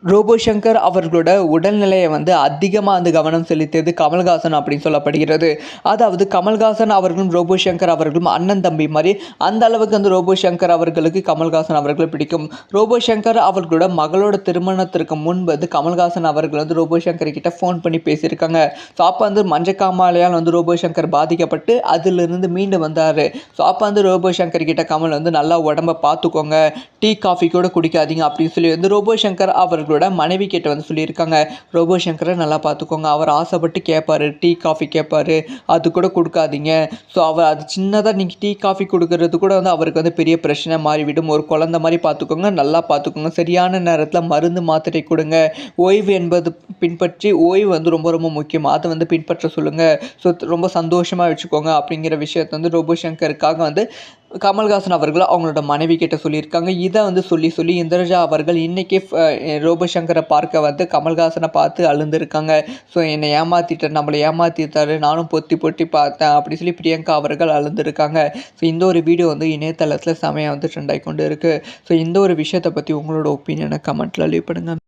Robot Shankar அவர்களோட உடல்நிலையை அதிகமாக கவனம் செலுத்தியது கமல்ஹாசன் அப்படின்னு சொல்லப்படுகிறது. அதாவது கமல்ஹாசன் அவர்களும் ரோபோ சங்கர் அவர்களும் அண்ணன் தம்பி மாதிரி அந்த அளவுக்கு ரோபோ சங்கர் அவர்களுக்கு கமல்ஹாசன் அவர்களை பிடிக்கும். ரோபோ சங்கர் அவர்களோட மகளோட திருமணத்திற்கு முன்பு கமல்ஹாசன் அவர்கள் ரோபோ சங்கர் கிட்ட ஃபோன் பண்ணி பேசியிருக்காங்க. ஸோ அப்போ மஞ்சக்காமாலையால் ரோபோ சங்கர் பாதிக்கப்பட்டு அதிலிருந்து மீண்டு வந்தார். ஸோ அப்போ ரோபோ சங்கர் கிட்ட கமல் நல்லா உடம்பை பார்த்துக்கோங்க, டீ காஃபி கூட குடிக்காதீங்க அப்படின்னு சொல்லி ரோபோ சங்கர் அவர்களோட மனைவி கிட்ட சொல்லியிருக்காங்க. ரோபோ சங்கரை நல்லா பார்த்துக்கோங்க, அவர் ஆசைப்பட்டு கேட்பாரு, டீ காஃபி கேட்பாரு, அது கூட கொடுக்காதீங்க. ஸோ அவர் அது சின்னதாக நீங்கள் டீ காஃபி கொடுக்கறது கூட அவருக்கு பெரிய பிரச்சனை மாறிவிடும். ஒரு குழந்தை மாதிரி பார்த்துக்கோங்க, நல்லா பார்த்துக்கோங்க, சரியான நேரத்தில் மருந்து மாத்திரை கொடுங்க, ஓய்வு என்பது பின்பற்றி ஓய்வு ரொம்ப ரொம்ப முக்கியம், அதை பின்பற்ற சொல்லுங்கள். ஸோ ரொம்ப சந்தோஷமாக வச்சுக்கோங்க அப்படிங்கிற விஷயத்தை ரோபோ சங்கருக்காக கமல்ஹாசன் அவர்கள் அவங்களோட மனைவி கிட்ட சொல்லியிருக்காங்க. இதை சொல்லி இந்திரஜா அவர்கள் இன்றைக்கி ரோபோ சங்கரை பார்க்க கமல்ஹாசனை பார்த்து அழுந்திருக்காங்க. ஸோ என்னை நம்மளை ஏமாற்றிட்டாரு, நானும் பொத்தி பொத்தி பார்த்தேன் அப்படி சொல்லி பிரியங்கா அவர்கள் அழுந்திருக்காங்க. ஸோ இந்த ஒரு வீடியோ இணையதளத்தில் செமையாக ட்ரெண்ட் ஆகி கொண்டு இருக்குது. ஸோ இந்த ஒரு விஷயத்தை பற்றி உங்களோட ஒப்பீனியனை கமெண்ட்டில் லீவ் பண்ணுங்கள்.